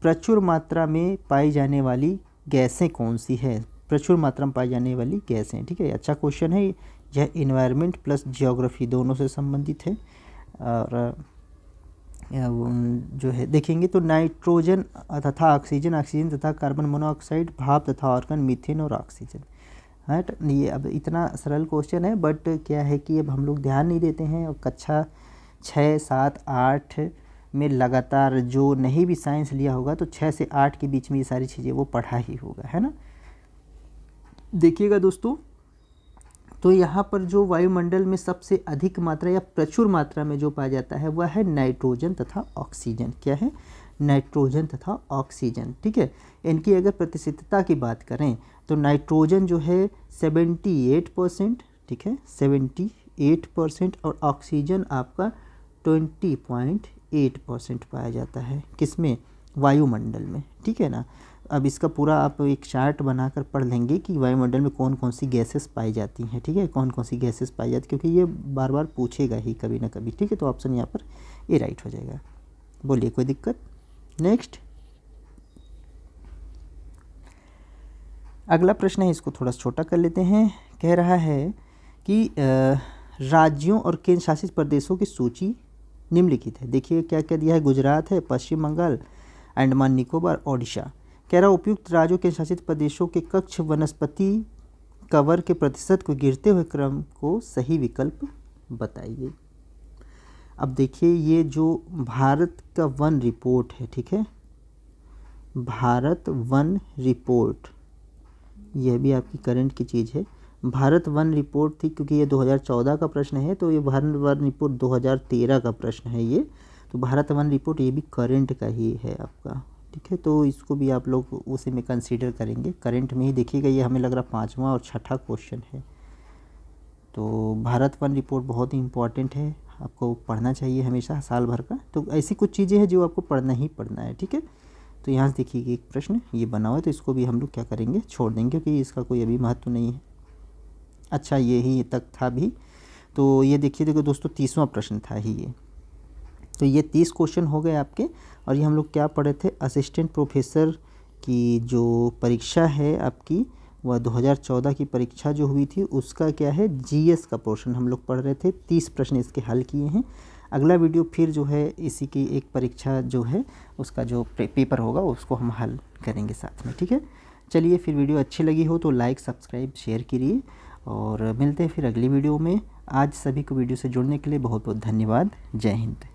[SPEAKER 1] प्रचुर मात्रा में पाई जाने वाली गैसें कौन सी है? प्रचुर मात्रा में पाई जाने वाली गैसें, ठीक है, अच्छा क्वेश्चन है। यह इन्वायरमेंट प्लस जियोग्राफी दोनों से संबंधित है। और जो है देखेंगे तो नाइट्रोजन तथा ऑक्सीजन तथा कार्बन मोनोऑक्साइड, भाप तथा ऑर्गन, मीथेन और ऑक्सीजन, हाँ। ये अब इतना सरल क्वेश्चन है, बट क्या है कि अब हम लोग ध्यान नहीं देते हैं, और कक्षा 6, 7, 8 में लगातार जो नहीं भी साइंस लिया होगा, तो 6 से 8 के बीच में ये सारी चीज़ें वो पढ़ा ही होगा, है ना। देखिएगा दोस्तों, तो यहाँ पर जो वायुमंडल में सबसे अधिक मात्रा या प्रचुर मात्रा में जो पाया जाता है वह है नाइट्रोजन तथा ऑक्सीजन। क्या है? नाइट्रोजन तथा ऑक्सीजन, ठीक है। इनकी अगर प्रतिशतता की बात करें तो नाइट्रोजन जो है 78%, ठीक है, 78%, और ऑक्सीजन आपका 20.8% पाया जाता है, किसमें? वायुमंडल में, ठीक है ना। अब इसका पूरा आप एक चार्ट बनाकर पढ़ लेंगे कि वायुमंडल में कौन कौन सी गैसेस पाई जाती हैं, ठीक है, कौन कौन सी गैसेस पाई जाती, क्योंकि ये बार बार पूछेगा ही कभी ना कभी, ठीक है। तो ऑप्शन यहाँ पर ए राइट हो जाएगा। बोलिए, कोई दिक्कत? नेक्स्ट अगला प्रश्न है, इसको थोड़ा छोटा कर लेते हैं। कह रहा है कि राज्यों और केंद्र शासित प्रदेशों की सूची निम्नलिखित है। देखिए क्या क्या दिया है, गुजरात है, पश्चिम बंगाल, अंडमान निकोबार, ओडिशा। कह रहा उपयुक्त राज्यों के शासित प्रदेशों के कक्ष वनस्पति कवर के प्रतिशत को गिरते हुए क्रम को सही विकल्प बताइए। अब देखिए, ये जो भारत का वन रिपोर्ट है, ठीक है, भारत वन रिपोर्ट, यह भी आपकी करंट की चीज़ है। भारत वन रिपोर्ट थी, क्योंकि ये 2014 का प्रश्न है, तो ये भारत वन रिपोर्ट 2013 का प्रश्न है ये। तो भारत वन रिपोर्ट ये भी करंट का ही है आपका, ठीक है। तो इसको भी आप लोग उसी में कंसीडर करेंगे, करंट में ही देखिएगा। ये हमें लग रहा 5वां और 6ठा क्वेश्चन है। तो भारत वन रिपोर्ट बहुत ही इंपॉर्टेंट है, आपको पढ़ना चाहिए हमेशा, साल भर का। तो ऐसी कुछ चीज़ें हैं जो आपको पढ़ना ही पढ़ना है, ठीक है। तो यहाँ से देखिए एक प्रश्न ये बना हुआ है, तो इसको भी हम लोग क्या करेंगे, छोड़ देंगे, क्योंकि इसका कोई अभी महत्व नहीं है। अच्छा, यही तक था भी। तो ये देखिए दोस्तों, 30वां प्रश्न था ही ये। तो ये 30 क्वेश्चन हो गए आपके। और ये हम लोग क्या पढ़े थे, असिस्टेंट प्रोफेसर की जो परीक्षा है आपकी, वह 2014 की परीक्षा जो हुई थी, उसका क्या है, GS का पोर्शन हम लोग पढ़ रहे थे। 30 प्रश्न इसके हल किए हैं। अगला वीडियो फिर जो है इसी की एक परीक्षा जो है उसका जो पेपर होगा उसको हम हल करेंगे साथ में, ठीक है। चलिए, फिर वीडियो अच्छी लगी हो तो लाइक, सब्सक्राइब, शेयर करिए, और मिलते हैं फिर अगली वीडियो में। आज सभी को वीडियो से जुड़ने के लिए बहुत बहुत धन्यवाद। जय हिंद।